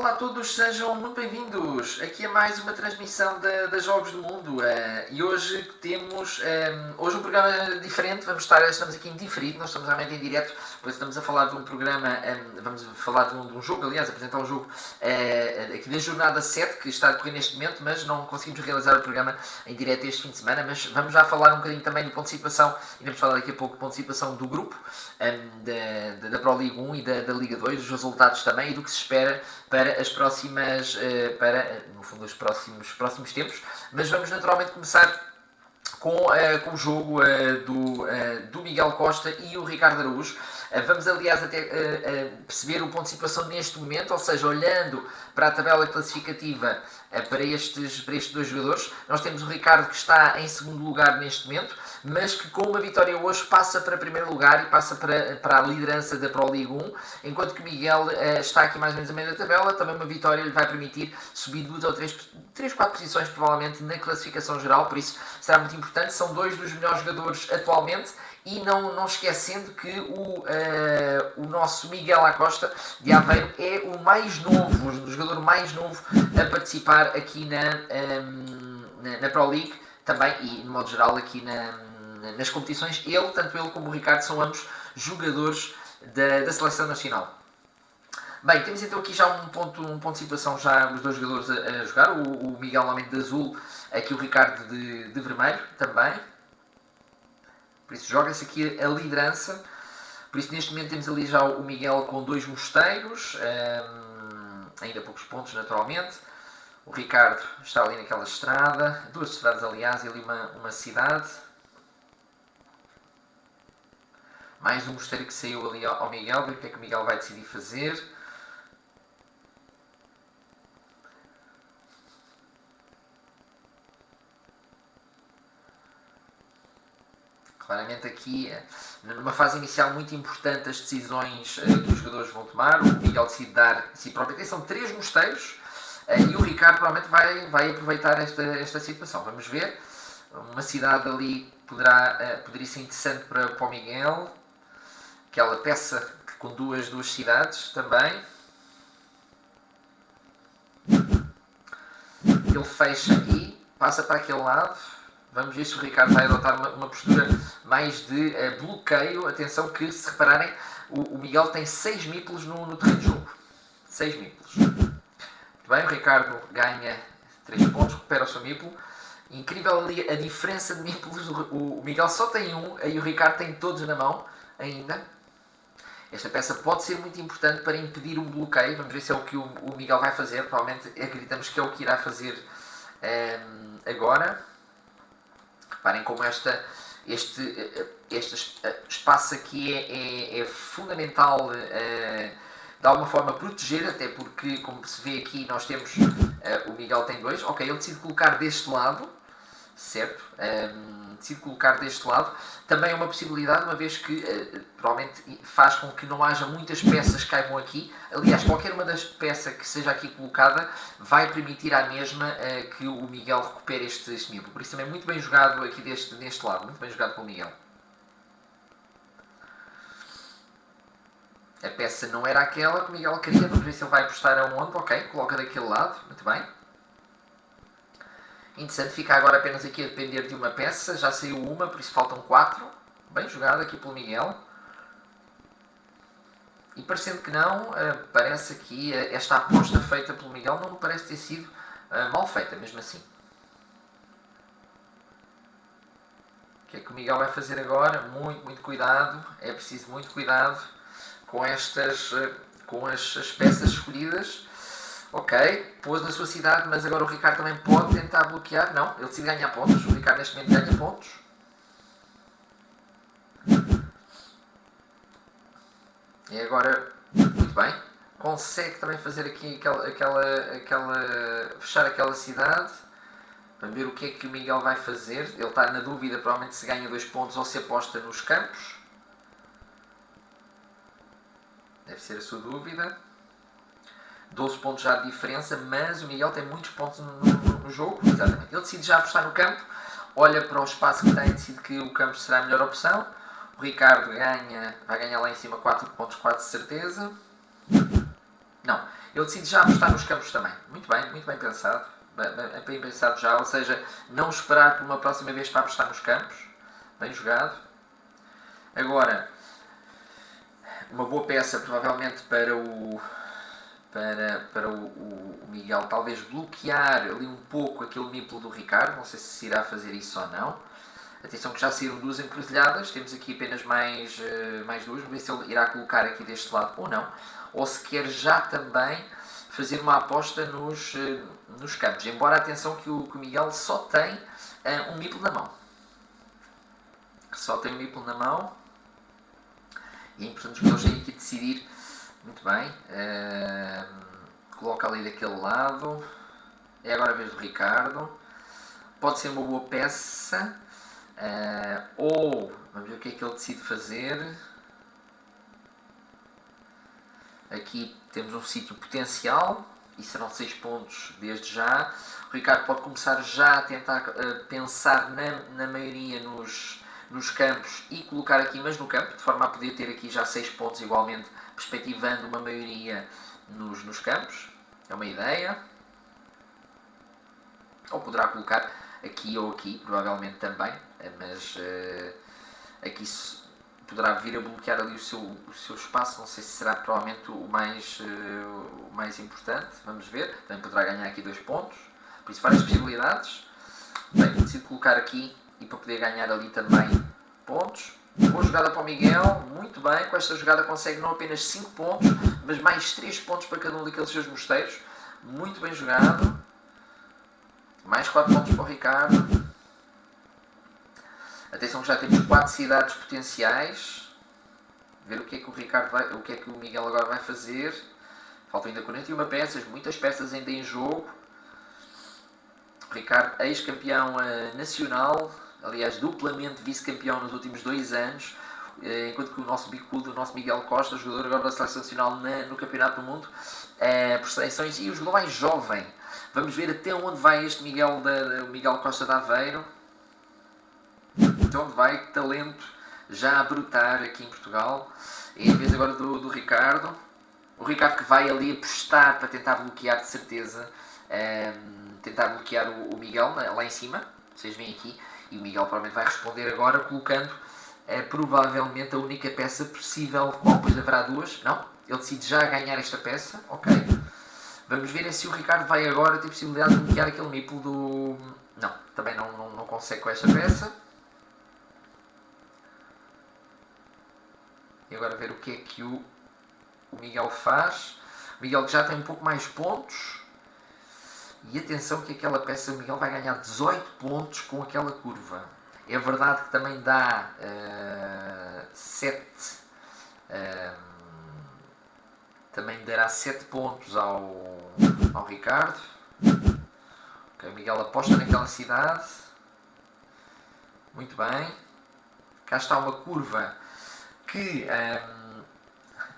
Olá a todos, sejam muito bem-vindos. Aqui é mais uma transmissão da Jogos do Mundo e hoje temos hoje um programa diferente. Estamos aqui em diferido, nós estamos realmente em direto, pois estamos a falar de um programa, vamos falar de um jogo, aliás, apresentar um jogo aqui da jornada 7, que está a decorrer neste momento, mas não conseguimos realizar o programa em direto este fim de semana, mas vamos já falar um bocadinho também do ponto de situação, iremos falar daqui a pouco do ponto de situação do grupo, da Pro League 1 e da Liga 2, dos resultados também e do que se espera para as próximas, no fundo, os próximos tempos, mas vamos naturalmente começar com o jogo do Miguel Costa e o Ricardo Araújo. Vamos, aliás, até perceber o ponto de situação neste momento, ou seja, olhando para a tabela classificativa para estes dois jogadores. Nós temos o Ricardo, que está em segundo lugar neste momento, mas que com uma vitória hoje passa para primeiro lugar e passa para a liderança da Pro League 1, enquanto que o Miguel está aqui mais ou menos a meio da tabela. Também uma vitória lhe vai permitir subir 2 ou 3, 4 posições provavelmente na classificação geral, por isso será muito importante. São dois dos melhores jogadores atualmente. E não esquecendo que o nosso Miguel Acosta de Aveiro é o mais novo, o jogador mais novo a participar aqui na Pro League também, e de modo geral aqui nas competições. Tanto ele como o Ricardo são ambos jogadores da Seleção Nacional. Bem, temos então aqui já um ponto de situação, já os dois jogadores a jogar, o Miguel normalmente de azul, aqui o Ricardo de vermelho também. Por isso joga-se aqui a liderança. Por isso neste momento temos ali já o Miguel com 2 mosteiros, ainda poucos pontos naturalmente. O Ricardo está ali naquela estrada, 2 estradas aliás, e ali uma cidade. Mais um mosteiro que saiu ali ao Miguel, ver o que é que o Miguel vai decidir fazer. Claramente aqui, numa fase inicial muito importante, as decisões que os jogadores vão tomar. O Miguel decide dar a si próprio. Aqui são 3 mosteiros e o Ricardo provavelmente vai aproveitar esta situação. Vamos ver. Uma cidade ali poderia ser interessante para o Miguel. Aquela peça com duas cidades também. Ele fecha e passa para aquele lado. Vamos ver se o Ricardo vai adotar uma postura mais de bloqueio. Atenção que, se repararem, o Miguel tem 6 meeples no terreno de jogo. 6 meeples. Muito bem, o Ricardo ganha 3 pontos, recupera o seu meeple. Incrível ali a diferença de meeples. O Miguel só tem um, aí o Ricardo tem todos na mão ainda. Esta peça pode ser muito importante para impedir um bloqueio. Vamos ver se é o que o Miguel vai fazer. Provavelmente acreditamos que é o que irá fazer agora. Reparem como este espaço aqui é fundamental de alguma forma proteger, até porque, como se vê aqui, nós temos, o Miguel tem 2, ok, ele decide colocar deste lado, certo? Decide colocar deste lado. Também é uma possibilidade, uma vez que provavelmente faz com que não haja muitas peças que caibam aqui. Aliás, qualquer uma das peças que seja aqui colocada vai permitir à mesma que o Miguel recupere este meeple. Por isso também é muito bem jogado aqui deste lado, muito bem jogado pelo Miguel. A peça não era aquela que o Miguel queria, vamos ver se ele vai apostar aonde. Ok, coloca daquele lado, muito bem. Interessante, fica agora apenas aqui a depender de uma peça. Já saiu uma, por isso faltam 4. Bem jogado aqui pelo Miguel. E parecendo que não, parece aqui esta aposta feita pelo Miguel não me parece ter sido mal feita, mesmo assim. O que é que o Miguel vai fazer agora? Muito cuidado. É preciso muito cuidado com as peças escolhidas. Ok, pôs na sua cidade, mas agora o Ricardo também pode tentar bloquear. Não, ele decide ganhar pontos. O Ricardo neste momento ganha pontos. E agora, muito bem, consegue também fazer aqui fechar aquela cidade. Vamos ver o que é que o Miguel vai fazer. Ele está na dúvida, provavelmente, se ganha 2 pontos ou se aposta nos campos. Deve ser a sua dúvida. 12 pontos já de diferença, mas o Miguel tem muitos pontos no jogo. Exatamente. Ele decide já apostar no campo, olha para o espaço que tem e decide que o campo será a melhor opção. O Ricardo vai ganhar lá em cima 4 pontos, quase certeza. Não, Ele decide já apostar nos campos também. Muito bem pensado. Bem pensado já, ou seja, não esperar por uma próxima vez para apostar nos campos. Bem jogado. Agora, uma boa peça provavelmente para o Miguel, talvez bloquear ali um pouco aquele nipple do Ricardo. Não sei se irá fazer isso ou não. Atenção que já saíram duas encruzilhadas, temos aqui apenas mais duas, vamos ver se ele irá colocar aqui deste lado ou não, ou se quer já também fazer uma aposta nos campos, embora atenção que o Miguel só tem um nipple na mão. Só tem um nipple na mão, e é importante os jogadores têm aqui decidir. Muito bem, coloca ali daquele lado, é agora a vez do Ricardo, pode ser uma boa peça. Ou vamos ver o que é que ele decide fazer. Aqui temos um sítio potencial e serão 6 pontos desde já. O Ricardo pode começar já a tentar pensar na maioria nos campos e colocar aqui, mas no campo, de forma a poder ter aqui já 6 pontos igualmente, perspectivando uma maioria nos campos. É uma ideia. Ou poderá colocar aqui ou aqui, provavelmente também, mas aqui poderá vir a bloquear ali o seu espaço, não sei se será provavelmente o mais importante, vamos ver, também poderá ganhar aqui 2 pontos, por isso várias possibilidades. Bem, decido colocar aqui e para poder ganhar ali também pontos. Boa jogada para o Miguel, muito bem, com esta jogada consegue não apenas 5 pontos, mas mais 3 pontos para cada um daqueles seus mosteiros, muito bem jogado. Mais 4 pontos para o Ricardo. Atenção que já temos 4 cidades potenciais. Ver o que é que o que é que o Miguel agora vai fazer. Faltam ainda 41 peças, muitas peças ainda em jogo. O Ricardo, ex-campeão nacional, aliás, duplamente vice-campeão nos últimos 2 anos. Enquanto que o nosso bicudo, o nosso Miguel Costa, jogador agora da Seleção Nacional no Campeonato do Mundo, por seleções, e o jogador mais jovem. Vamos ver até onde vai este Miguel Costa de Aveiro. Até onde vai, talento já a brotar aqui em Portugal. É a vez agora do Ricardo. O Ricardo que vai ali apostar para tentar bloquear de certeza. Tentar bloquear o Miguel lá em cima. Vocês veem aqui. E o Miguel provavelmente vai responder agora colocando provavelmente a única peça possível. Ou depois haverá 2. Não. Ele decide já ganhar esta peça. Ok. Vamos ver se o Ricardo vai agora ter possibilidade de bloquear aquele nipple do... Não, também não consegue com esta peça. E agora ver o que é que o Miguel faz. O Miguel já tem um pouco mais pontos. E atenção que aquela peça, o Miguel vai ganhar 18 pontos com aquela curva. É verdade que também dá 7... também dará 7 pontos ao Ricardo. Okay, o Miguel aposta naquela cidade. Muito bem. Cá está uma curva que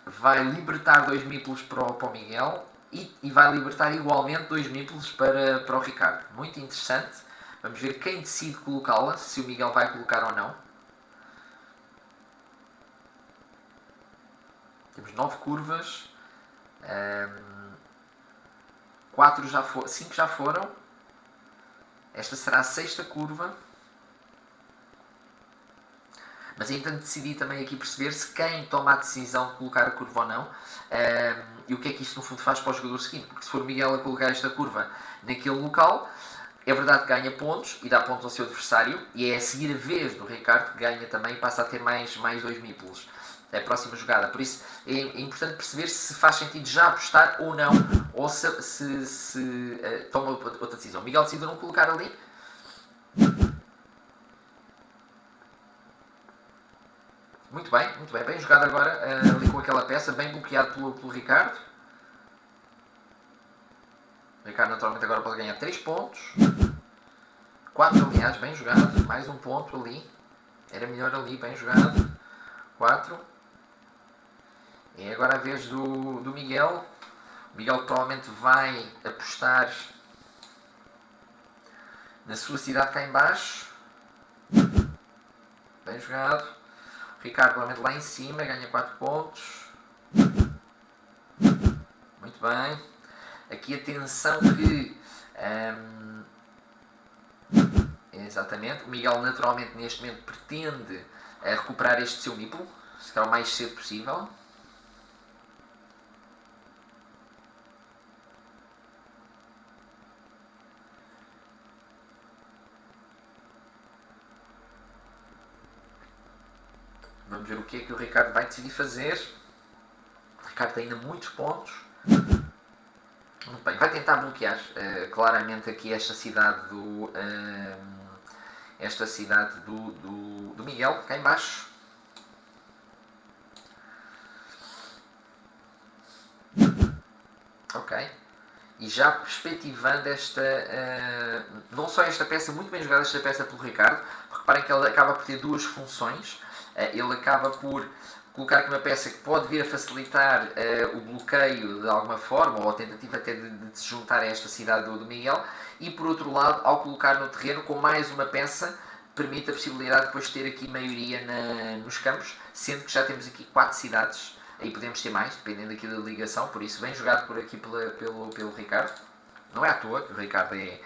vai libertar 2 meeples para o Miguel e vai libertar igualmente 2 meeples para o Ricardo. Muito interessante. Vamos ver quem decide colocá-la, se o Miguel vai colocar ou não. Temos 9 curvas. 5 já foram. Esta será a 6ª curva. Mas é importante decidir também aqui perceber se quem toma a decisão de colocar a curva ou não. E o que é que isso no fundo faz para o jogador seguinte. Porque se for o Miguel a colocar esta curva naquele local, é verdade que ganha pontos e dá pontos ao seu adversário. E é a seguir a vez do Ricardo que ganha também e passa a ter mais 2 meeples. É a próxima jogada. Por isso é importante perceber se faz sentido já apostar ou não, ou se toma outra decisão. O Miguel decide não colocar ali. Muito bem. Bem jogado agora ali com aquela peça, bem bloqueado pelo Ricardo. O Ricardo naturalmente agora pode ganhar 3 pontos. 4 aliás, bem jogado. Mais um ponto ali. Era melhor ali, bem jogado. 4. É agora a vez do Miguel. O Miguel provavelmente vai apostar na sua cidade cá em baixo. Bem jogado. O Ricardo provavelmente lá em cima ganha 4 pontos. Muito bem. Aqui atenção que... exatamente. O Miguel naturalmente neste momento pretende recuperar este seu meeple, se calhar o mais cedo possível. Vamos ver o que é que o Ricardo vai decidir fazer. O Ricardo tem ainda muitos pontos. Muito bem, vai tentar bloquear claramente aqui esta cidade do Miguel, cá em baixo. Ok. E já perspectivando esta, não só esta peça, muito bem jogada esta peça pelo Ricardo, porque reparem que ele acaba por ter duas funções. Ele acaba por colocar aqui uma peça que pode vir a facilitar o bloqueio de alguma forma, ou a tentativa até de se juntar a esta cidade do Miguel, e por outro lado, ao colocar no terreno com mais uma peça, permite a possibilidade de depois ter aqui maioria nos campos, sendo que já temos aqui 4 cidades, aí podemos ter mais, dependendo aqui da ligação, por isso bem jogado por aqui pelo Ricardo. Não é à toa que o Ricardo é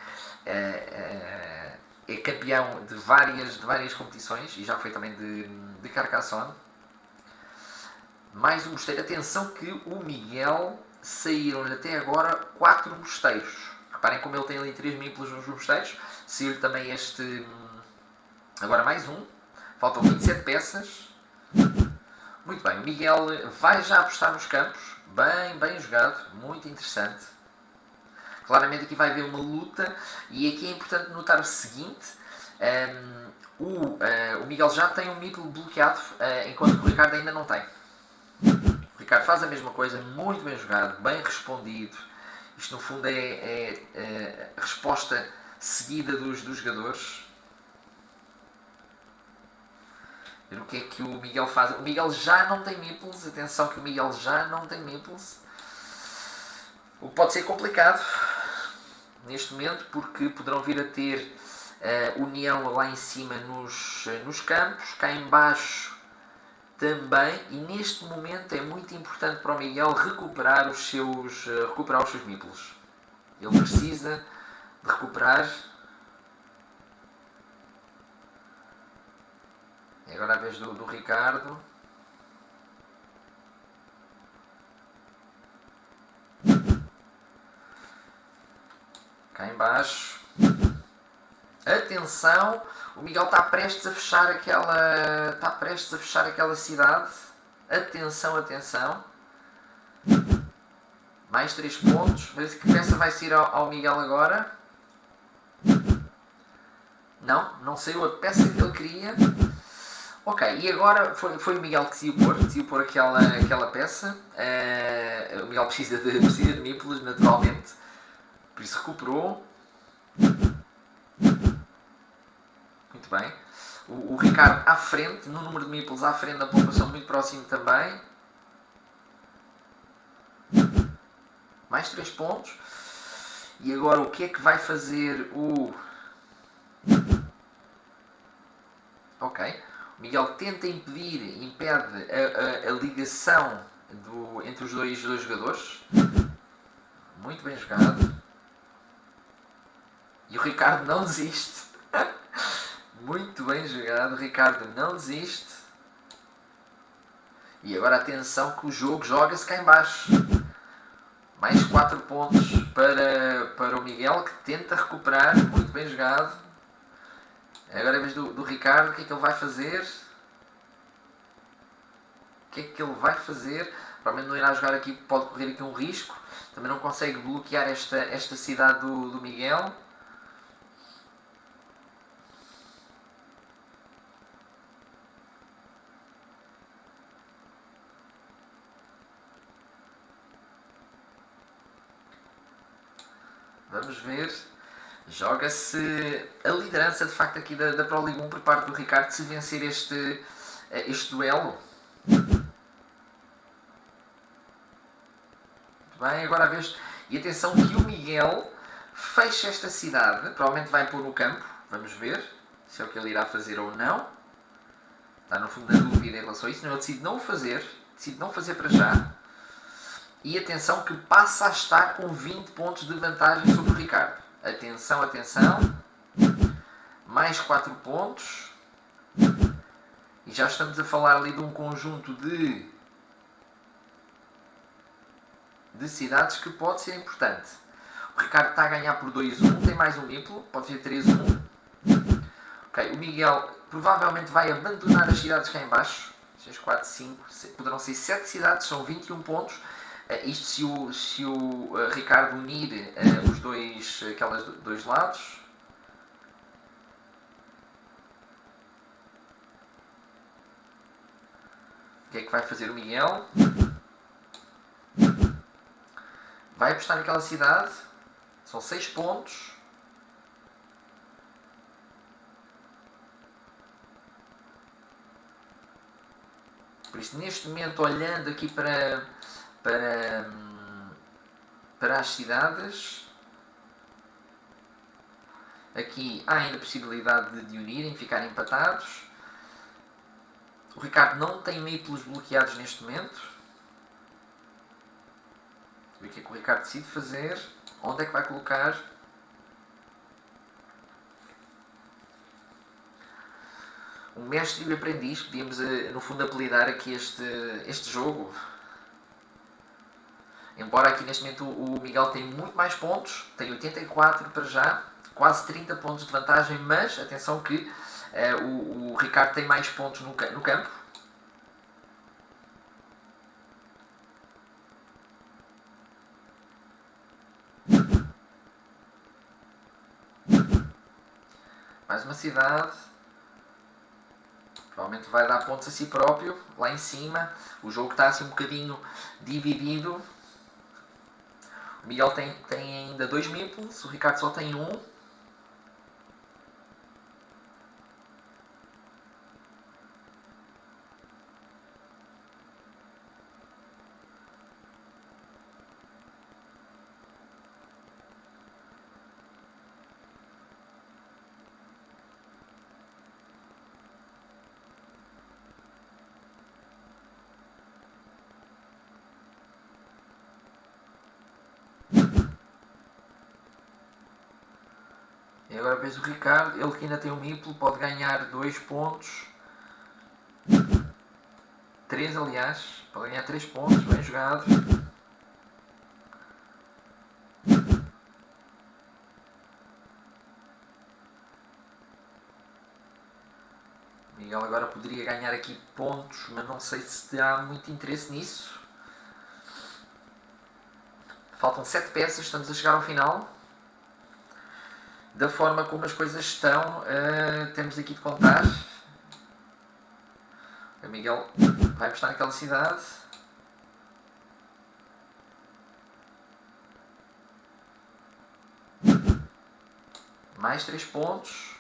campeão de várias competições e já foi também de Carcassonne. Mais um mosteiro. Atenção que o Miguel saíram até agora 4 mosteiros. Reparem como ele tem ali 3 meeples nos mosteiros. Saiu-lhe também este... Agora mais um. Faltam 27 peças. Muito bem. O Miguel vai já apostar nos campos. Bem jogado. Muito interessante. Claramente aqui vai haver uma luta. E aqui é importante notar o seguinte. O Miguel já tem um meeple bloqueado, enquanto que o Ricardo ainda não tem. O Ricardo faz a mesma coisa, muito bem jogado, bem respondido. Isto no fundo é a resposta seguida dos jogadores. Ver o que é que o Miguel faz. O Miguel já não tem meeples, atenção que o Miguel já não tem meeples. O que pode ser complicado neste momento, porque poderão vir a ter união lá em cima nos campos, cá em baixo também, e neste momento é muito importante para o Miguel recuperar os seus meeples. Ele precisa de recuperar. E agora a vez do Ricardo. Cá em baixo. Atenção, o Miguel está prestes a fechar aquela cidade. Atenção. Mais 3 pontos. Vê-se que peça vai sair ao Miguel agora. Não saiu a peça que ele queria. Ok, e agora foi o Miguel que decidiu pôr aquela peça. O Miguel precisa de meeples, naturalmente. Por isso recuperou. Muito bem. O Ricardo à frente, no número de meeples à frente da pontuação, muito próximo também. Mais 3 pontos. E agora o que é que vai fazer o... Ok. O Miguel tenta impede a ligação entre os dois jogadores. Muito bem jogado. E o Ricardo não desiste. Muito bem jogado. O Ricardo não desiste. E agora atenção que o jogo joga-se cá em baixo. Mais 4 pontos para o Miguel, que tenta recuperar. Muito bem jogado. Agora é a vez do Ricardo. O que é que ele vai fazer? Provavelmente não irá jogar aqui, pode correr aqui um risco. Também não consegue bloquear esta cidade do Miguel. Vamos ver. Joga-se a liderança de facto aqui da Pro League 1 por parte do Ricardo, se vencer este duelo. Muito bem, agora a vez. E atenção que o Miguel fecha esta cidade, provavelmente vai pôr no campo. Vamos ver se é o que ele irá fazer ou não. Está no fundo da dúvida em relação a isso. Não, ele decide não fazer para já. E atenção que passa a estar com 20 pontos de vantagem sobre o Ricardo. Atenção, atenção. Mais 4 pontos. E já estamos a falar ali de um conjunto de cidades que pode ser importante. O Ricardo está a ganhar por 2-1, tem mais um meeple, pode ser 3-1. Ok, o Miguel provavelmente vai abandonar as cidades cá em baixo. 6, 4, 5, poderão ser 7 cidades, são 21 pontos. Isto se o Ricardo unir aqueles dois lados. O que é que vai fazer o Miguel? Vai apostar naquela cidade. São 6 pontos. Por isso, neste momento, olhando aqui para as cidades, aqui há ainda a possibilidade de unirem, ficarem empatados. O Ricardo não tem meeples bloqueados neste momento. O que é que o Ricardo decide fazer? Onde é que vai colocar? Um mestre e o aprendiz, podíamos no fundo apelidar aqui este jogo. Embora aqui neste momento o Miguel tem muito mais pontos, tem 84 para já, quase 30 pontos de vantagem, mas atenção que o Ricardo tem mais pontos no campo. Mais uma cidade. Provavelmente vai dar pontos a si próprio, lá em cima. O jogo está assim um bocadinho dividido. O Miguel tem ainda 2 meeples, o Ricardo só tem 1. E agora vês o Ricardo, ele que ainda tem um meeple, pode ganhar 2 pontos. 3 aliás, pode ganhar 3 pontos, bem jogado. Miguel agora poderia ganhar aqui pontos, mas não sei se há muito interesse nisso. Faltam 7 peças, estamos a chegar ao final. Da forma como as coisas estão, temos aqui de contar. O Miguel vai apostar naquela cidade. Mais 3 pontos.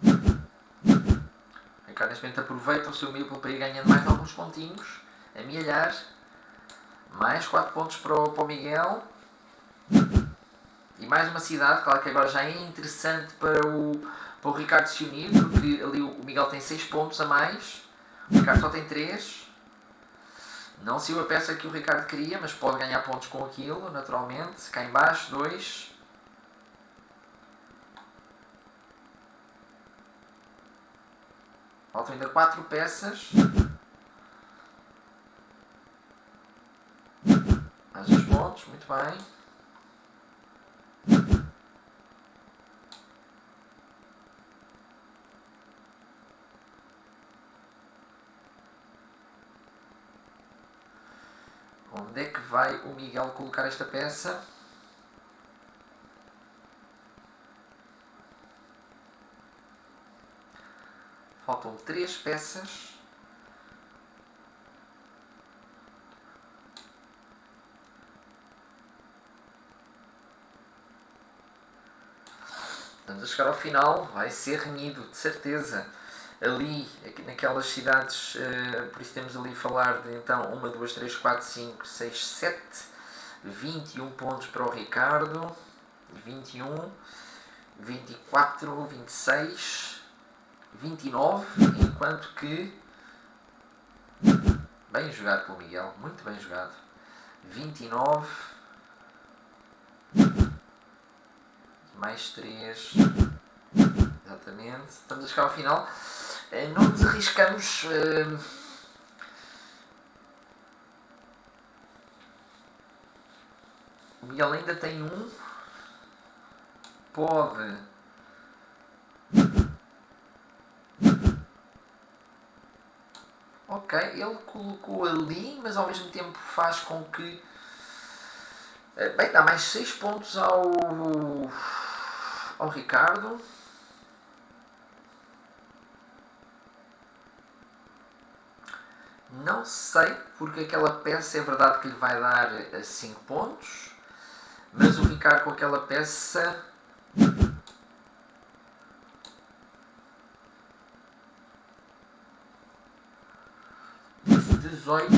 O Ricardo neste momento aproveita o seu meeple para ir ganhando mais alguns pontinhos. Amealhar. Mais 4 pontos para o Miguel. E mais uma cidade, claro que agora já é interessante para o Ricardo se unir, porque ali o Miguel tem 6 pontos a mais, o Ricardo só tem 3. Não saiu a peça que o Ricardo queria, mas pode ganhar pontos com aquilo, naturalmente. Cá em baixo, 2. Faltam ainda 4 peças. Mais 2 pontos, muito bem. Onde é que vai o Miguel colocar esta peça? Faltam 3 peças. Estamos a chegar ao final. Vai ser renhido, de certeza. Ali, naquelas cidades, por isso temos ali a falar de então 1, 2, 3, 4, 5, 6, 7, 21 pontos para o Ricardo, 21, 24, 26, 29, enquanto que, bem jogado pelo Miguel, muito bem jogado, 29, mais 3, exatamente, estamos a chegar ao final. Não nos arriscamos. O Miguel ainda tem um. Pode. Ok, ele colocou ali, mas ao mesmo tempo faz com que... Bem, dá mais 6 pontos ao Ricardo. Não sei, porque aquela peça é verdade que lhe vai dar 5 pontos, mas o Ricardo com aquela peça... 18.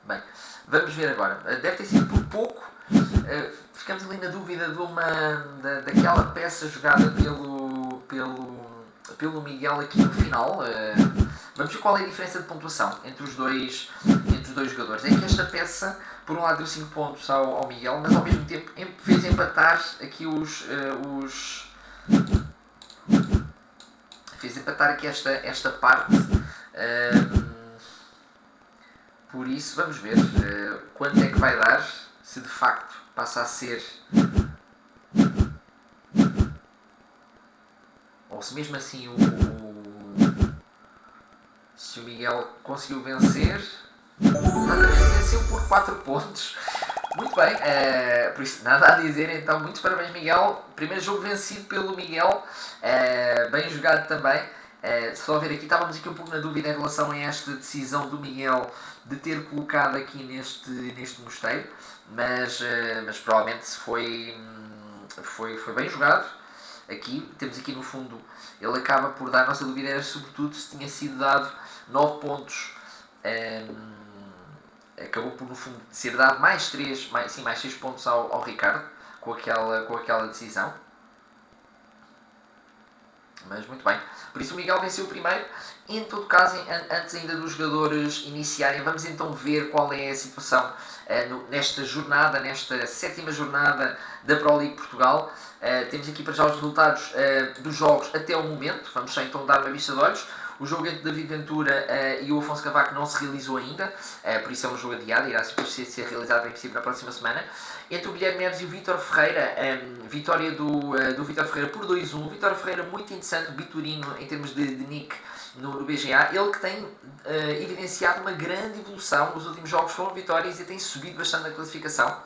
Bem, vamos ver agora. Deve ter sido por pouco. Ficamos ali na dúvida daquela peça jogada pelo Miguel aqui no final. Vamos ver qual é a diferença de pontuação entre os dois jogadores. É que esta peça, por um lado, deu 5 pontos ao Miguel, mas ao mesmo tempo fez empatar aqui fez empatar aqui esta parte. Por isso, vamos ver quanto é que vai dar, se de facto passa a ser, ou se mesmo assim se o Miguel conseguiu vencer. Venceu por 4 pontos. Muito bem, por isso nada a dizer, então muitos parabéns, Miguel. Primeiro jogo vencido pelo Miguel, bem jogado também. Só ver aqui, estávamos aqui um pouco na dúvida em relação a esta decisão do Miguel de ter colocado aqui neste mosteiro, mas provavelmente foi bem jogado. Aqui, temos aqui no fundo, ele acaba por dar, a nossa dúvida era sobretudo se tinha sido dado 9 pontos, acabou por no fundo ser dado mais 3, mais 6 pontos ao Ricardo, com aquela decisão. Mas muito bem. Por isso o Miguel venceu o primeiro. Em todo caso, antes ainda dos jogadores iniciarem, vamos então ver qual é a situação nesta jornada, nesta 7ª jornada da Pro League Portugal. Temos aqui para já os resultados dos jogos até o momento. Vamos só então dar uma vista de olhos. O jogo entre David Ventura e o Afonso Cavaco não se realizou ainda, por isso é um jogo adiado, irá ser realizado em princípio na próxima semana. Entre o Guilherme Neves e o Vítor Ferreira, vitória do Vítor Ferreira por 2-1. O Vítor Ferreira muito interessante, Biturino em termos de nick no BGA. Ele que tem evidenciado uma grande evolução, nos últimos jogos foram vitórias e tem subido bastante na classificação.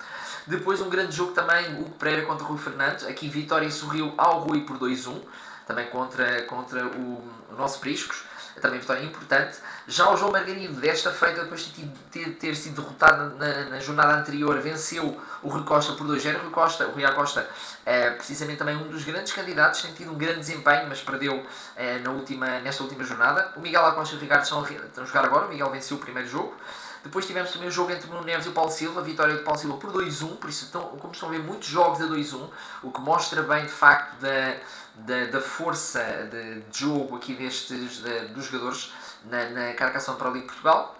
Depois um grande jogo também, o Pereira contra o Rui Fernandes, aqui vitória sorriu ao Rui por 2-1. Também contra o nosso Priscos, também vitória importante. Já o João Margarido, desta feita, depois de ter sido derrotado na jornada anterior, venceu o Rui Costa por 2-0. O Rui Acosta é precisamente também um dos grandes candidatos, tem tido um grande desempenho, mas perdeu nesta última jornada. O Miguel Acosta e o Ricardo estão a jogar agora, o Miguel venceu o primeiro jogo. Depois tivemos também o jogo entre o Nuno Neves e o Paulo Silva, a vitória do Paulo Silva por 2-1, por isso, como estão a ver, muitos jogos a 2-1, o que mostra bem, de facto, da força de jogo aqui dos jogadores na Carcassonne Pro League Portugal.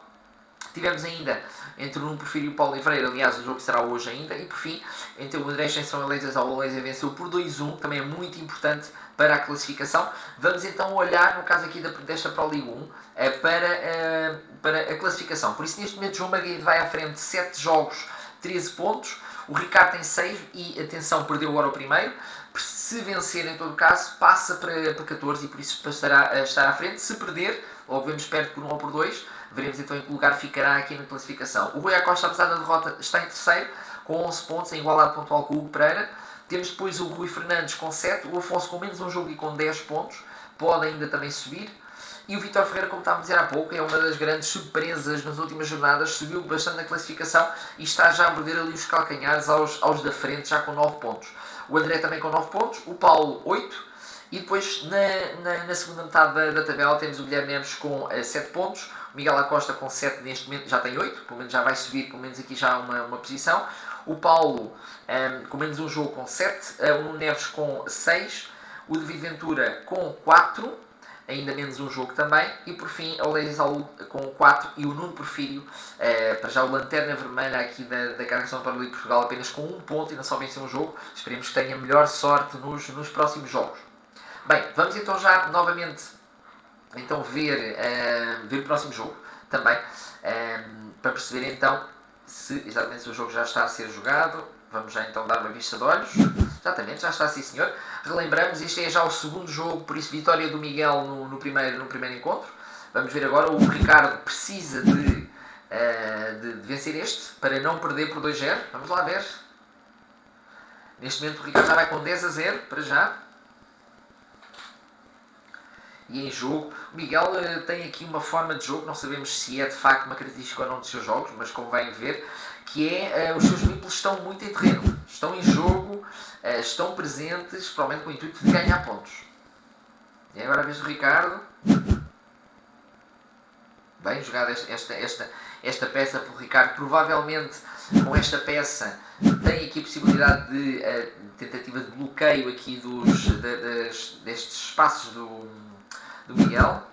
Tivemos ainda entre o Nuno Porfírio e o Paulo Livreira, aliás, o jogo será hoje ainda, e por fim, entre o André São Elezas ao Oleza venceu por 2-1, também é muito importante para a classificação. Vamos então olhar, no caso aqui desta Pro League 1, para a classificação. Por isso, neste momento, João Margarido vai à frente, 7 jogos, 13 pontos. O Ricardo tem 6 e, atenção, perdeu agora o primeiro. Se vencer, em todo caso, passa para 14 e por isso passará a estar à frente. Se perder, ou vemos perto por 1 ou por 2, veremos então em que lugar ficará aqui na classificação. O Rui Acosta, apesar da derrota, está em terceiro, com 11 pontos, em igualdade pontual com o Hugo Pereira. Temos depois o Rui Fernandes com 7, o Afonso com menos um jogo e com 10 pontos, pode ainda também subir. E o Vítor Ferreira, como estávamos a dizer há pouco, é uma das grandes surpresas nas últimas jornadas, subiu bastante na classificação e está já a morder ali os calcanhares aos da frente, já com 9 pontos. O André também com 9 pontos, o Paulo 8, e depois na segunda metade da tabela temos o Guilherme Neves com 7 pontos, o Miguel Acosta com 7 neste momento já tem 8, pelo menos já vai subir, pelo menos aqui já uma posição. O Paulo com menos um jogo com 7, o Neves com 6, o David Ventura com 4, ainda menos um jogo também. E por fim, a Leisal com 4 e o Nuno Porfírio, para já o lanterna vermelha aqui da Carcassonne para o Liga Portugal, apenas com 1 ponto e não só venceu um jogo. Esperemos que tenha melhor sorte nos próximos jogos. Bem, vamos então já novamente então ver o próximo jogo também, para perceber então se o jogo já está a ser jogado. Vamos já então dar uma vista de olhos. Exatamente, já está, sim senhor. Relembramos, este é já o segundo jogo, por isso vitória do Miguel no primeiro encontro. Vamos ver agora, o Ricardo precisa de vencer este, para não perder por 2-0. Vamos lá ver. Neste momento o Ricardo já vai com 10-0, para já. E em jogo, o Miguel tem aqui uma forma de jogo, não sabemos se é de facto uma característica ou não dos seus jogos, mas convém ver, que é os seus meeples estão muito em terreno, estão em jogo, estão presentes, provavelmente com o intuito de ganhar pontos. E agora a vez do Ricardo. Bem jogada esta peça pelo Ricardo. Provavelmente com esta peça tem aqui a possibilidade de tentativa de bloqueio aqui destes espaços do Miguel.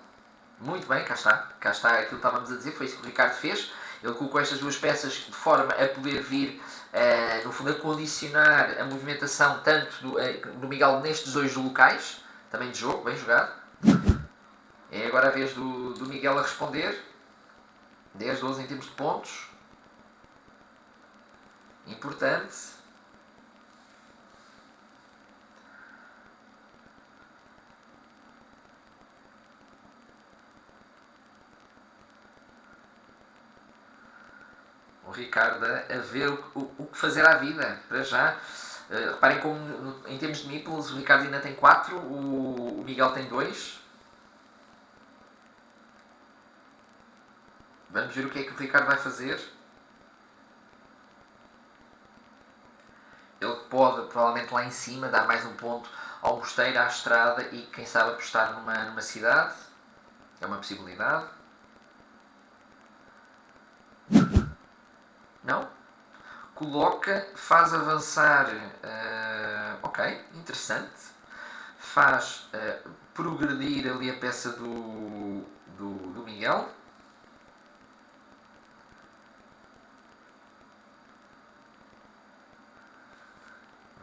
Muito bem, cá está aquilo que estávamos a dizer, foi isso que o Ricardo fez. Ele colocou estas duas peças de forma a poder vir, no fundo, a condicionar a movimentação tanto do Miguel nestes dois locais, também de jogo, bem jogado. É agora a vez do Miguel a responder. 10, 12 em termos de pontos. Importante. O Ricardo a ver o que fazer à vida, para já. Reparem como, em termos de meeples, o Ricardo ainda tem 4, o Miguel tem 2. Vamos ver o que é que o Ricardo vai fazer. Ele pode, provavelmente lá em cima, dar mais um ponto ao mosteiro, à estrada e, quem sabe, apostar numa cidade. É uma possibilidade. Não? Coloca, faz avançar. Ok, interessante. Faz progredir ali a peça do Miguel.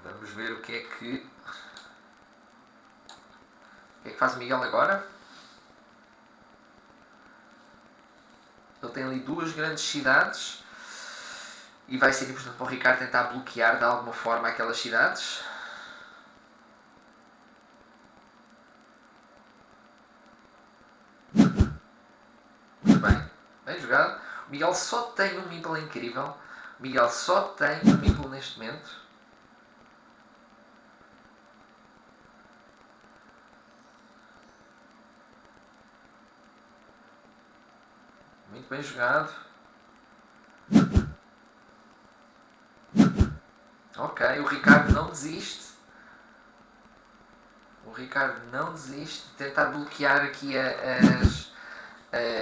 Vamos ver o que é que faz o Miguel agora. Ele tem ali duas grandes cidades e vai ser importante para o Ricardo tentar bloquear de alguma forma aquelas cidades. Muito bem, bem jogado. O Miguel só tem um meeple incrível. O Miguel só tem um meeple neste momento. Muito bem jogado. Ok, o Ricardo não desiste. O Ricardo não desiste de tentar bloquear aqui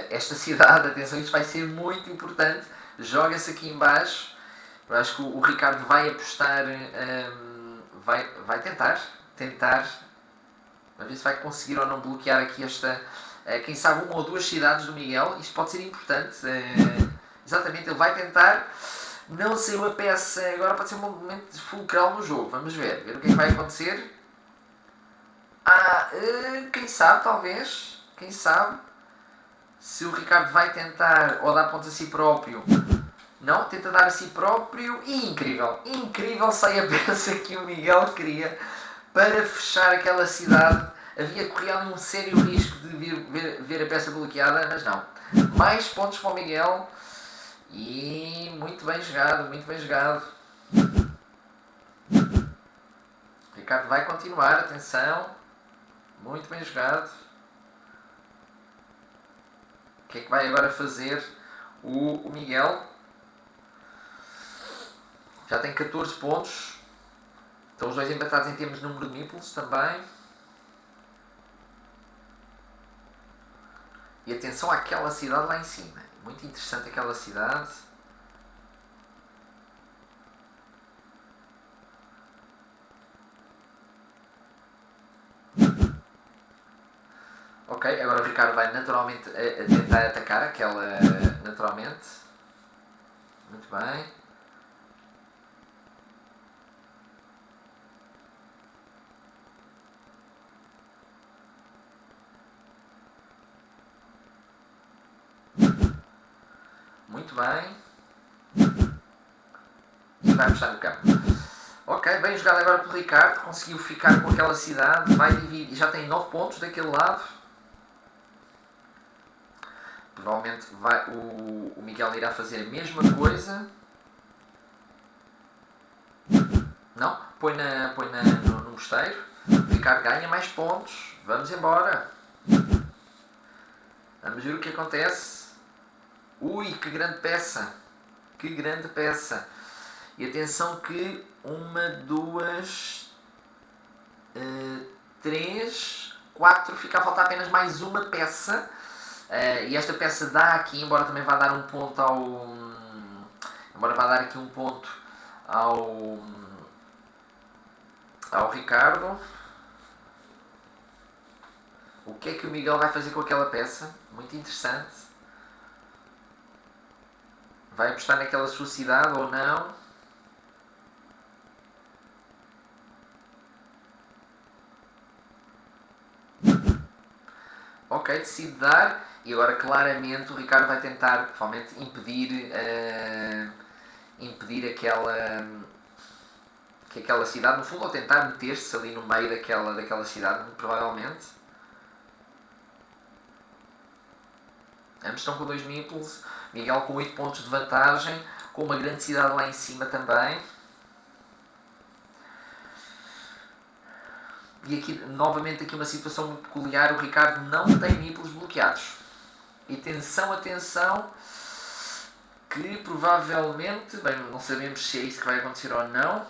esta cidade. Atenção, isto vai ser muito importante. Joga-se aqui em baixo. Eu acho que o Ricardo vai apostar, vai tentar. Vamos ver se vai conseguir ou não bloquear aqui quem sabe, uma ou duas cidades do Miguel. Isto pode ser importante. Exatamente, ele vai tentar. Não saiu a peça. Agora pode ser um momento fulcral no jogo. Vamos ver o que é que vai acontecer. Quem sabe, talvez. Quem sabe. Se o Ricardo vai tentar ou dar pontos a si próprio. Não, tenta dar a si próprio. E incrível sai a peça que o Miguel queria para fechar aquela cidade. Corria ali um sério risco de ver a peça bloqueada, mas não. Mais pontos para o Miguel. E muito bem jogado, muito bem jogado. O Ricardo vai continuar, atenção. Muito bem jogado. O que é que vai agora fazer o Miguel? Já tem 14 pontos. Estão os dois empatados em termos de número de meeples também. E atenção àquela cidade lá em cima. Muito interessante aquela cidade. Ok, Ricardo vai naturalmente a tentar atacar aquela naturalmente. Muito bem. Muito bem. E vai puxar no campo. Ok, bem jogado agora pelo Ricardo. Conseguiu ficar com aquela cidade. Vai dividir. Já tem 9 pontos daquele lado. Provavelmente o Miguel irá fazer a mesma coisa. Não, põe no mosteiro. O Ricardo ganha mais pontos. Vamos embora. Vamos ver o que acontece. Ui, que grande peça. Que grande peça. E atenção que 1, 2, 3, 4. Fica a faltar apenas mais uma peça. E esta peça dá aqui, embora também vá dar um ponto embora vá dar aqui um ponto ao Ricardo. O que é que o Miguel vai fazer com aquela peça? Muito interessante. Vai apostar naquela sua cidade ou não? Ok, decide dar. E agora claramente o Ricardo vai tentar provavelmente impedir aquela cidade, no fundo, ou tentar meter-se ali no meio daquela cidade, provavelmente. Ambos estão com 2 meeples, Miguel com 8 pontos de vantagem, com uma grande cidade lá em cima também. E aqui, novamente, aqui uma situação muito peculiar, o Ricardo não tem meeples bloqueados. E atenção, que provavelmente, bem, não sabemos se é isso que vai acontecer ou não.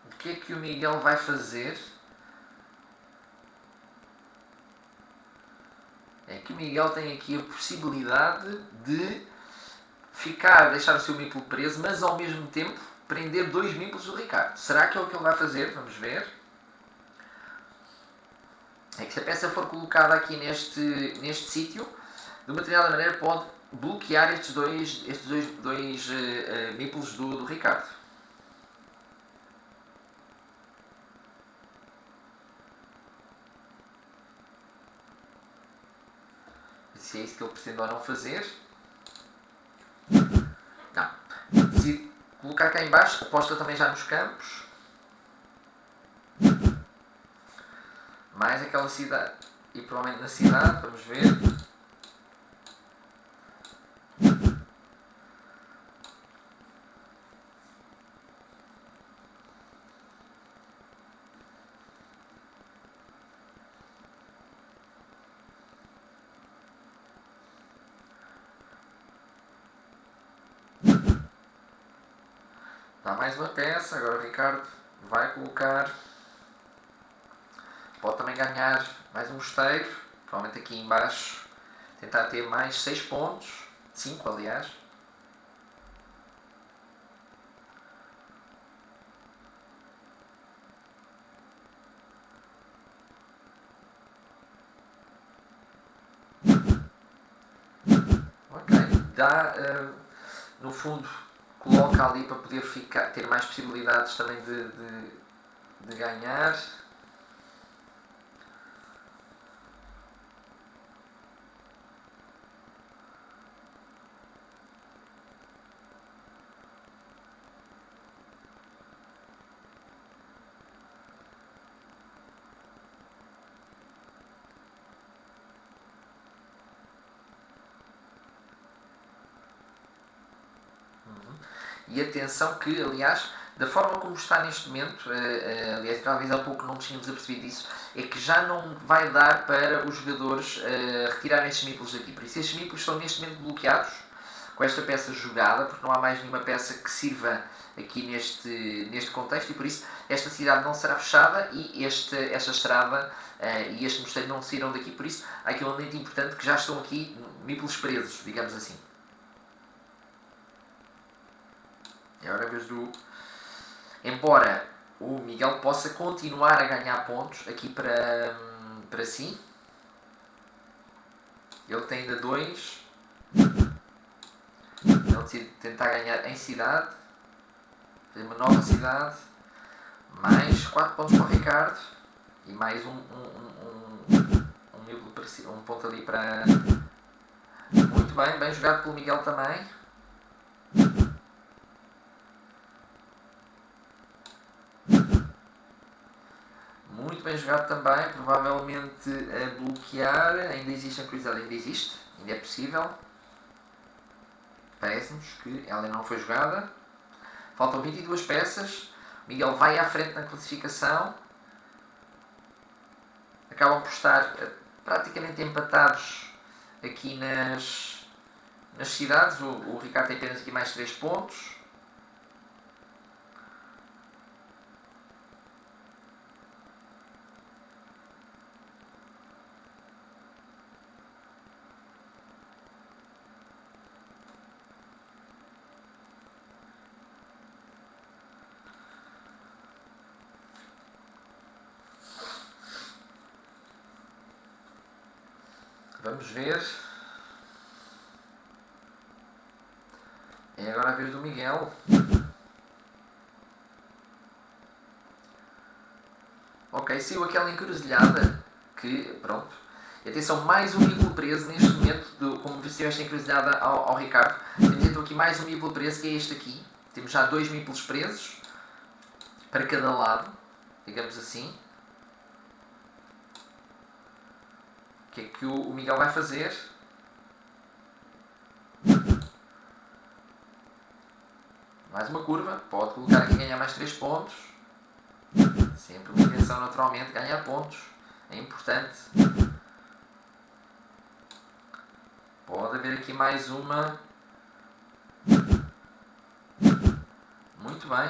O que é que o Miguel vai fazer? É que o Miguel tem aqui a possibilidade de deixar o seu meeple preso, mas ao mesmo tempo prender 2 meeples do Ricardo. Será que é o que ele vai fazer? Vamos ver. É que se a peça for colocada aqui neste sítio, de uma determinada maneira pode bloquear estes dois meeples do Ricardo. Se é isso que ele pretende ou não fazer. Não. Decide colocar cá em baixo, aposta também já nos campos. Mais aquela cidade. E provavelmente na cidade, vamos ver. Dá mais uma peça, agora o Ricardo vai colocar. Pode também ganhar mais um mosteiro, provavelmente aqui em baixo, tentar ter mais 6 pontos, 5 aliás. Ok, dá, no fundo, coloca ali para poder ter mais possibilidades também de ganhar. E atenção que, aliás, da forma como está neste momento, aliás, talvez há pouco não tínhamos apercebido isso, é que já não vai dar para os jogadores retirarem estes meeples daqui. Por isso, estes meeples estão neste momento bloqueados com esta peça jogada, porque não há mais nenhuma peça que sirva aqui neste contexto, e por isso esta cidade não será fechada e esta estrada e este mosteiro não saíram daqui. Por isso, há aqui um elemento importante que já estão aqui meeples presos, digamos assim. E agora, em vez do... Embora o Miguel possa continuar a ganhar pontos aqui para si. Ele tem ainda 2. Ele decide tentar ganhar em cidade. Fazer uma nova cidade. Mais 4 pontos para o Ricardo. E mais um ponto ali para... Muito bem, bem jogado pelo Miguel também. Muito bem jogado também, provavelmente a bloquear. Ainda existe a cruzada, ainda existe, ainda é possível. Parece-nos que ela não foi jogada. Faltam 22 peças. Miguel vai à frente na classificação. Acabam por estar praticamente empatados aqui nas cidades. O Ricardo tem apenas aqui mais 3 pontos. Vamos ver. É agora a vez do Miguel. Ok, saiu aquela encruzilhada que, pronto. E atenção, mais um meeple preso neste momento, como vestiu esta encruzilhada ao Ricardo. Temos então aqui mais um meeple preso, que é este aqui. Temos já 2 meeples presos, para cada lado, digamos assim. O que é que o Miguel vai fazer? Mais uma curva, pode colocar aqui e ganhar mais 3 pontos. Sempre uma intenção naturalmente ganhar pontos, é importante. Pode haver aqui mais uma. Muito bem.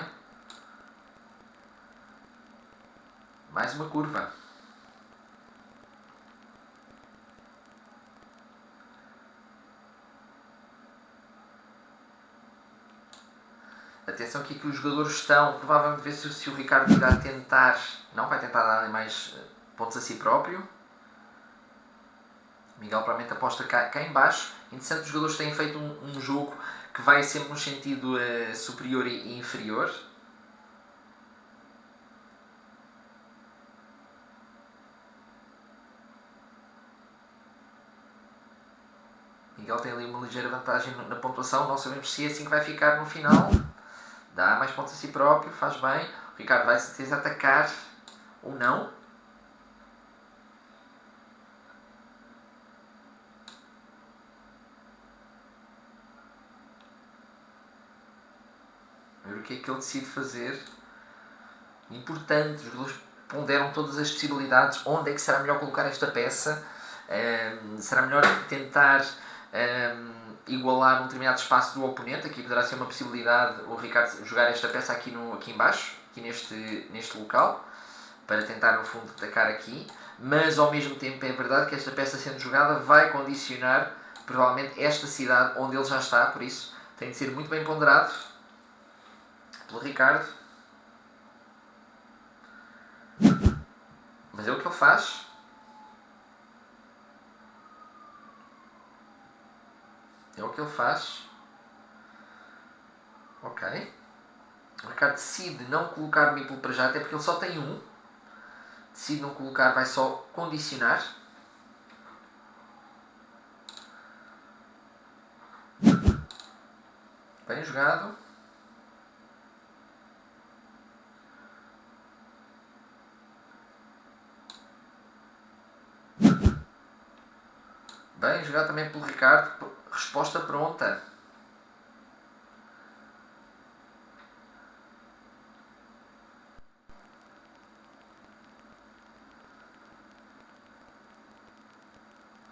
Mais uma curva. Atenção aqui que os jogadores estão, provavelmente ver se o Ricardo irá tentar, não vai tentar dar mais pontos a si próprio. Miguel provavelmente aposta cá em baixo. Interessante, os jogadores têm feito um jogo que vai sempre no sentido superior e inferior. Miguel tem ali uma ligeira vantagem na pontuação, não sabemos se é assim que vai ficar no final. Dá mais pontos a si próprio, faz bem. O Ricardo vai certeza atacar ou não. Ver o que é que ele decide fazer. Importante, os jogadores ponderam todas as possibilidades. Onde é que será melhor colocar esta peça? Será melhor tentar igualar um determinado espaço do oponente? Aqui poderá ser uma possibilidade o Ricardo jogar esta peça aqui em baixo, aqui neste local, para tentar no fundo atacar aqui. Mas ao mesmo tempo é verdade que esta peça sendo jogada vai condicionar provavelmente esta cidade onde ele já está, por isso tem de ser muito bem ponderado pelo Ricardo. Mas é o que ele faz. É o que ele faz. Ok. O Ricardo decide não colocar o meeple para já, até porque ele só tem um. Decide não colocar, vai só condicionar. Bem jogado. Bem jogado também pelo Ricardo. Resposta pronta.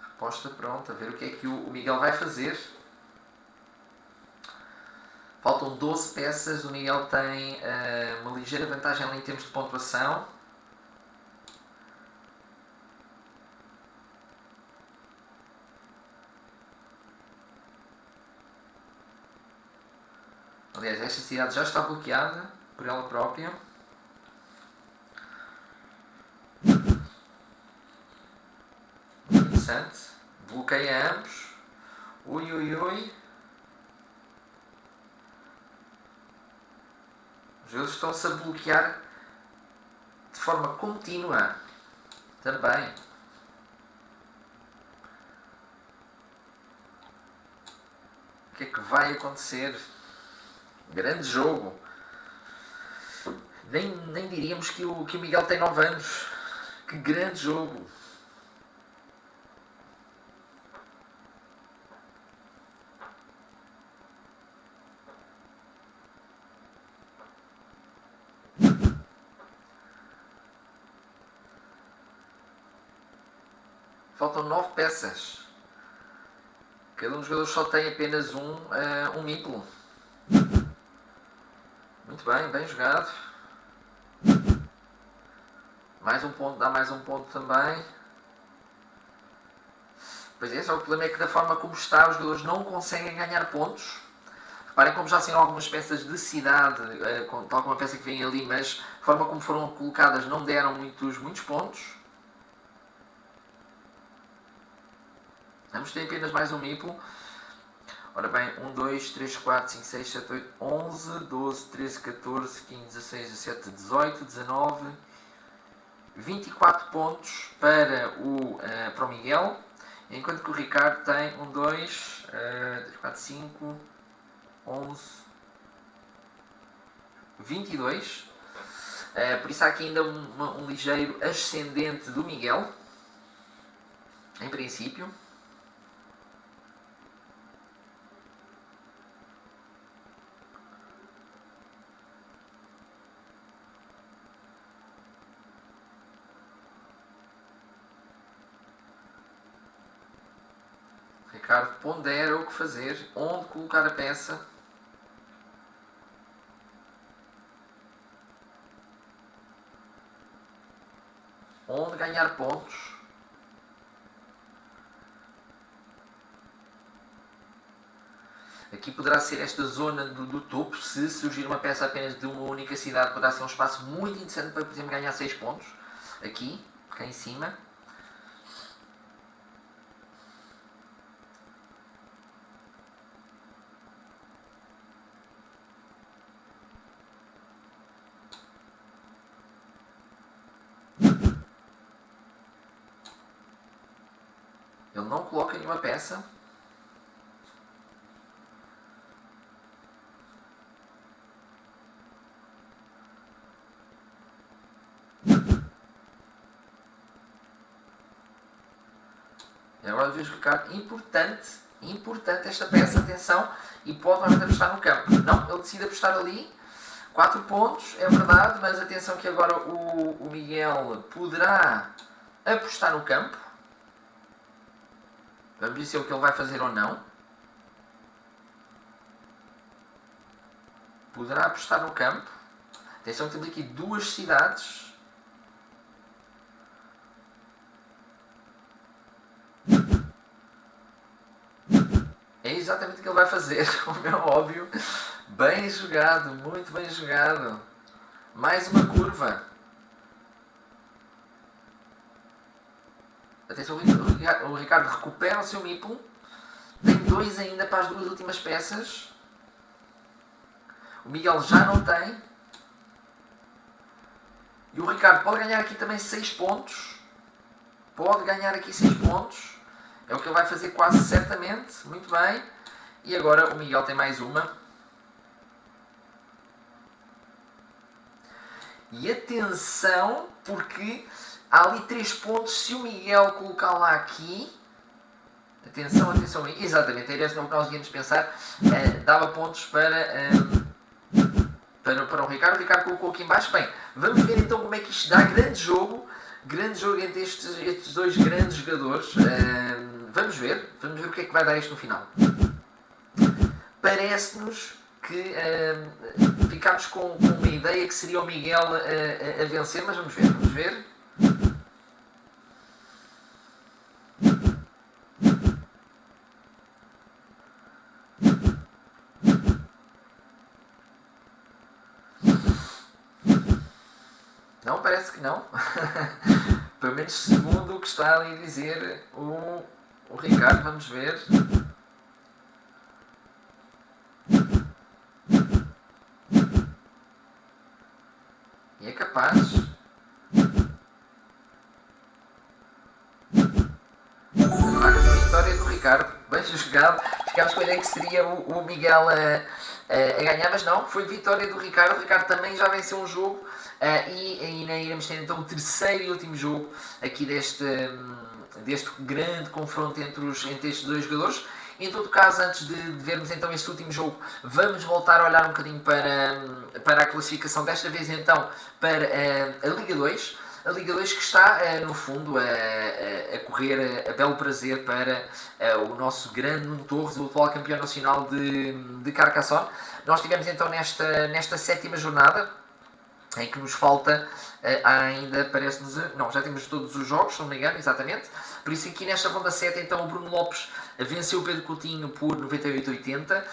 Resposta pronta. Ver o que é que o Miguel vai fazer. Faltam 12 peças. O Miguel tem uma ligeira vantagem ali em termos de pontuação. Aliás, esta cidade já está bloqueada por ela própria. interessante. Bloqueia ambos. Ui, ui, ui. Os jogadores estão-se a bloquear de forma contínua. Também. O que é que vai acontecer? Grande jogo. Nem diríamos que o Miguel tem 9 anos. Que grande jogo. Faltam 9 peças. Cada um dos jogadores só tem apenas um mítulo. Muito bem, bem jogado. Mais um ponto, dá mais um ponto também. Pois é, só o problema é que da forma como está, os jogadores não conseguem ganhar pontos. Reparem como já saíram algumas peças de cidade, tal como a peça que vem ali, mas a forma como foram colocadas não deram muitos pontos. Vamos ter apenas mais um mítulo. Ora bem, 1, 2, 3, 4, 5, 6, 7, 8, 11, 12, 13, 14, 15, 16, 17, 18, 19, 24 pontos para o Miguel, enquanto que o Ricardo tem 1, 2, 3, 4, 5, 11, 22. Por isso há aqui ainda um ligeiro ascendente do Miguel, em princípio. Ricardo pondera o que fazer, onde colocar a peça. Onde ganhar pontos. Aqui poderá ser esta zona do topo, se surgir uma peça apenas de uma única cidade, poderá ser um espaço muito interessante para, por exemplo, ganhar 6 pontos. Aqui, cá em cima. Ele não coloca nenhuma peça. E agora vejo o Ricardo, importante esta peça, atenção, e pode normalmente apostar no campo. Não, ele decide apostar ali, 4 pontos, é verdade, mas atenção que agora o Miguel poderá apostar no campo. Vamos ver se é o que ele vai fazer ou não. Poderá apostar no campo. Atenção que temos aqui 2 cidades. É exatamente o que ele vai fazer, como é óbvio. Bem jogado, muito bem jogado. Mais uma curva. Atenção, o Ricardo recupera o seu mítulo. Tem 2 ainda para as 2 últimas peças. O Miguel já não tem. E o Ricardo pode ganhar aqui também 6 pontos. Pode ganhar aqui 6 pontos. É o que ele vai fazer quase certamente. Muito bem. E agora o Miguel tem mais uma. E atenção, porque há ali 3 pontos. Se o Miguel colocar lá aqui... Atenção, exatamente, era esse o que nós íamos pensar. Dava pontos para o Ricardo. O Ricardo colocou aqui em baixo. Bem, vamos ver então como é que isto dá. Grande jogo entre estes 2 grandes jogadores. Vamos ver o que é que vai dar isto no final. Parece-nos que ficámos com uma ideia que seria o Miguel a vencer, mas vamos ver. Não, parece que não. Pelo menos segundo o que está ali a dizer o Ricardo, vamos ver. E é capaz. Vitória do Ricardo, bem jogado. Ficámos com a ideia que seria o Miguel a ganhar, mas não, foi vitória do Ricardo. O Ricardo também já venceu um jogo e ainda iremos ter então o terceiro e último jogo aqui deste grande confronto entre estes dois jogadores. Em todo caso, antes de vermos então este último jogo, vamos voltar a olhar um bocadinho para a classificação, desta vez então para a Liga 2. A Liga 2 que está, no fundo, a correr a belo prazer para o nosso grande Nuno Torres, o atual campeão nacional de Carcassonne. Nós tivemos então nesta sétima jornada, em que nos falta ainda, parece-nos... Não, já temos todos os jogos, se não me engano, exatamente. Por isso aqui nesta ronda 7, então, o Bruno Lopes venceu o Pedro Coutinho por 98-80.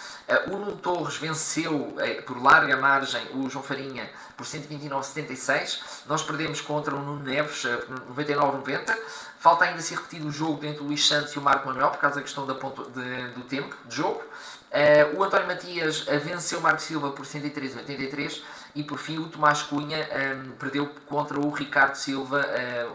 O Nuno Torres venceu por larga margem o João Farinha por 129-76. Nós perdemos contra o Nuno Neves 99-90. Falta ainda ser repetido o jogo entre o Luís Santos e o Marco Manuel, por causa da questão do tempo de jogo. O António Matias venceu o Marco Silva por 103-83. E por fim o Tomás Cunha perdeu contra o Ricardo Silva,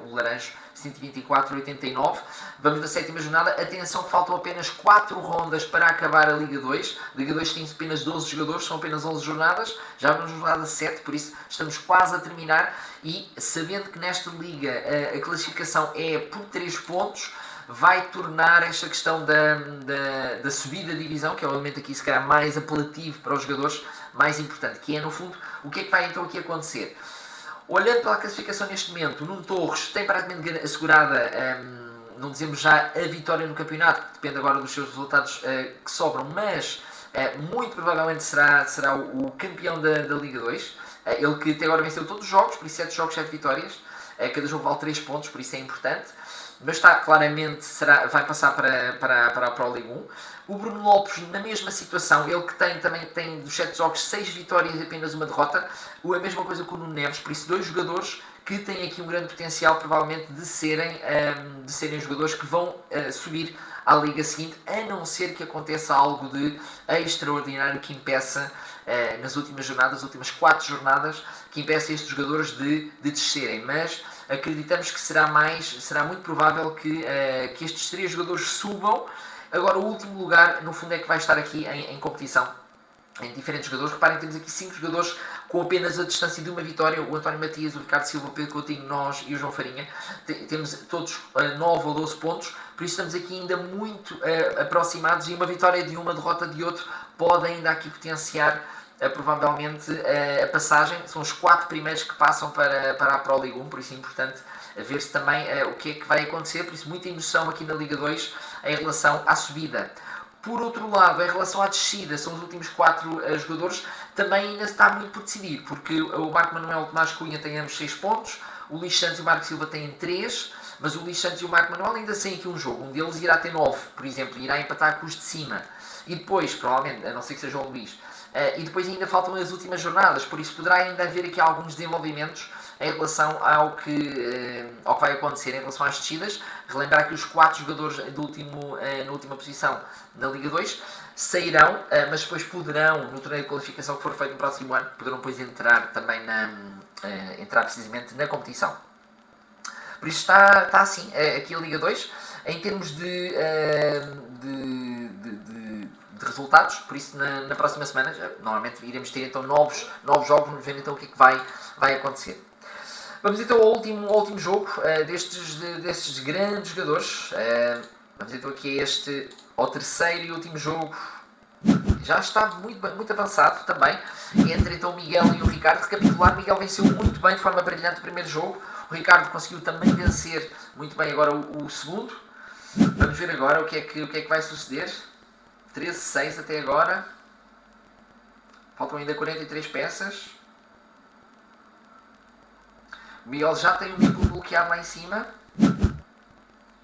o Laranjo, 124-89. Vamos na sétima jornada. Atenção que faltam apenas 4 rondas para acabar a Liga 2. A Liga 2 tem apenas 12 jogadores, são apenas 11 jornadas. Já vamos na jornada 7, por isso estamos quase a terminar. E sabendo que nesta Liga a classificação é por 3 pontos, vai tornar esta questão da subida de divisão, que é o elemento aqui se calhar mais apelativo para os jogadores, mais importante, que é no fundo o que é que vai então aqui acontecer. Olhando para a classificação neste momento, o Nuno Torres tem praticamente assegurada, não dizemos já a vitória no campeonato, que depende agora dos seus resultados que sobram, mas muito provavelmente será o campeão da Liga 2. Ele que até agora venceu todos os jogos, por isso 7 jogos, 7 vitórias, cada jogo vale 3 pontos, por isso é importante. Mas está claramente, vai passar para a Pro League 1. O Bruno Lopes na mesma situação, ele que também tem dos 7 jogos 6 vitórias e apenas uma derrota. A mesma coisa com o Nuno Neves, por isso 2 jogadores que têm aqui um grande potencial provavelmente de serem jogadores que vão subir à liga seguinte, a não ser que aconteça algo de extraordinário que impeça nas últimas jornadas, as últimas 4 jornadas, que impeça estes jogadores de descerem. Mas acreditamos que será muito provável que estes 3 jogadores subam. Agora o último lugar, no fundo, é que vai estar aqui em competição em diferentes jogadores. Reparem, temos aqui 5 jogadores com apenas a distância de uma vitória: o António Matias, o Ricardo Silva, o Pedro Coutinho, nós e o João Farinha. Temos todos 9 ou 12 pontos, por isso estamos aqui ainda muito aproximados, e uma vitória de uma derrota de outro pode ainda aqui potenciar provavelmente a passagem. São os 4 primeiros que passam para a Pro League 1, por isso é importante ver-se também o que é que vai acontecer. Por isso muita emoção aqui na Liga 2 em relação à subida. Por outro lado, em relação à descida, são os últimos 4 jogadores, também ainda está muito por decidir, porque o Marco Manuel e o Tomás Cunha têm ambos 6 pontos, o Luís Santos e o Marco Silva têm 3, mas o Luís Santos e o Marco Manuel ainda têm aqui um jogo. Um deles irá ter 9, por exemplo, irá empatar com os de cima. E depois, provavelmente, a não ser que seja o Luís, e depois ainda faltam as últimas jornadas, por isso poderá ainda haver aqui alguns desenvolvimentos em relação ao que vai acontecer em relação às descidas. Relembrar que os 4 jogadores na última posição da Liga 2 sairão, mas depois poderão, no torneio de qualificação que for feito no próximo ano, poderão depois entrar também entrar precisamente na competição. Por isso está assim aqui a Liga 2 em termos de resultados. Por isso na próxima semana normalmente iremos ter então novos jogos, vamos ver então o que é que vai acontecer. Vamos então ao último jogo destes grandes jogadores. Vamos então aqui ao terceiro e último jogo. Já está muito avançado também entre então o Miguel e o Ricardo. Recapitular, Miguel venceu muito bem de forma brilhante o primeiro jogo. O Ricardo conseguiu também vencer muito bem agora o segundo. Vamos ver agora o que é que vai suceder. 13-6 até agora. Faltam ainda 43 peças. O Miguel já tem um bico bloqueado lá em cima.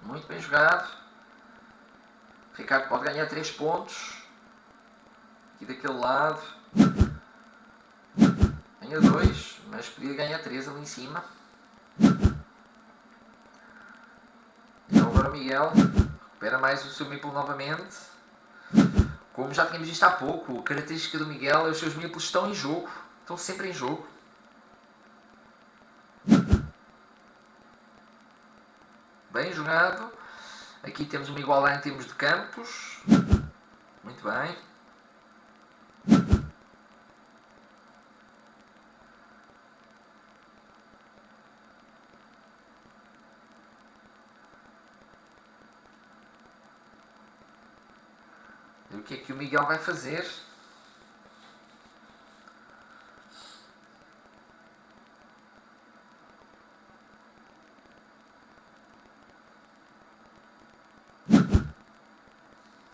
Muito bem jogado. O Ricardo pode ganhar 3 pontos. Aqui daquele lado. Ganha 2, mas podia ganhar 3 ali em cima. Miguel. Recupera mais o seu meeple novamente. Como já tínhamos visto há pouco, a característica do Miguel é os seus meeples estão em jogo. Estão sempre em jogo. Bem jogado. Aqui temos uma igualdade em termos de campos. Muito bem. E o que é que o Miguel vai fazer?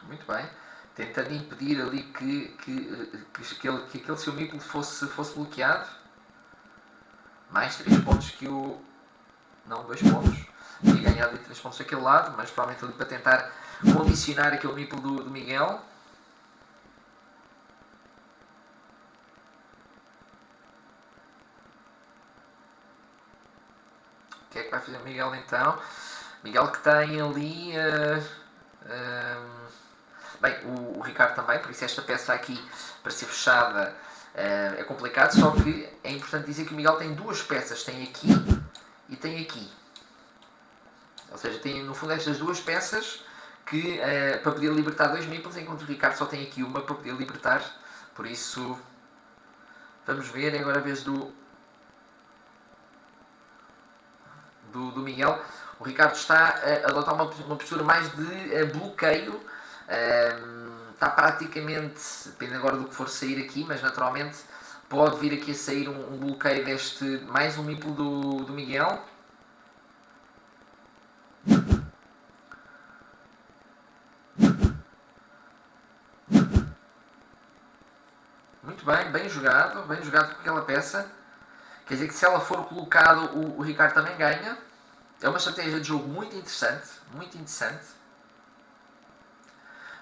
Muito bem. Tentando impedir ali que aquele seu meeple fosse bloqueado. Mais 3 pontos que o... Não, 2 pontos. Tinha ganhado ali 3 pontos daquele lado, mas provavelmente ali para tentar condicionar aquele meeple do Miguel. O que é que vai fazer o Miguel então? Miguel que tem ali... bem, o Ricardo também, por isso esta peça aqui para ser fechada é complicado, só que é importante dizer que o Miguel tem duas peças, tem aqui e tem aqui. Ou seja, tem no fundo estas duas peças que, para poder libertar 2 meeples, enquanto o Ricardo só tem aqui uma para poder libertar. Por isso, vamos ver, agora a vez do Miguel. O Ricardo está a adotar uma postura mais de bloqueio. Está praticamente, depende agora do que for sair aqui, mas naturalmente pode vir aqui a sair um bloqueio deste, mais um meeple do Miguel. Muito bem, bem jogado com aquela peça. Quer dizer que se ela for colocada, o Ricardo também ganha. É uma estratégia de jogo muito interessante, muito interessante.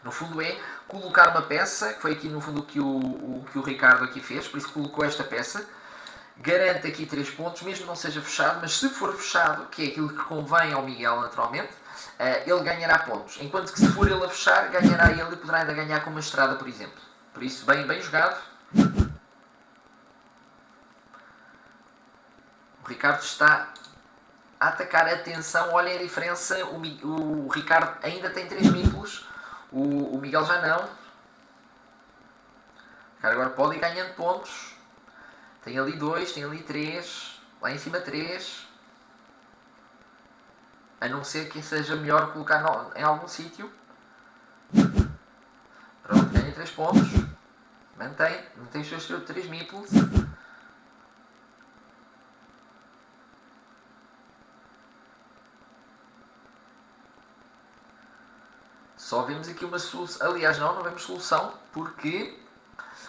No fundo é colocar uma peça, que foi aqui no fundo o que o Ricardo aqui fez, por isso colocou esta peça, garante aqui 3 pontos, mesmo não seja fechado, mas se for fechado, que é aquilo que convém ao Miguel naturalmente, ele ganhará pontos. Enquanto que se for ele a fechar, ganhará ele e poderá ainda ganhar com uma estrada, por exemplo. Por isso, bem jogado. O Ricardo está a atacar. Atenção, olhem a diferença, o Ricardo ainda tem 3 meeples, o Miguel já não. O Ricardo agora pode ir ganhando pontos. Tem ali 2, tem ali 3, lá em cima 3. A não ser que seja melhor colocar em algum sítio. Pronto, ganha 3 pontos. Mantém os seus 3 meeples. Só vemos aqui uma solução. Aliás, não vemos solução, porque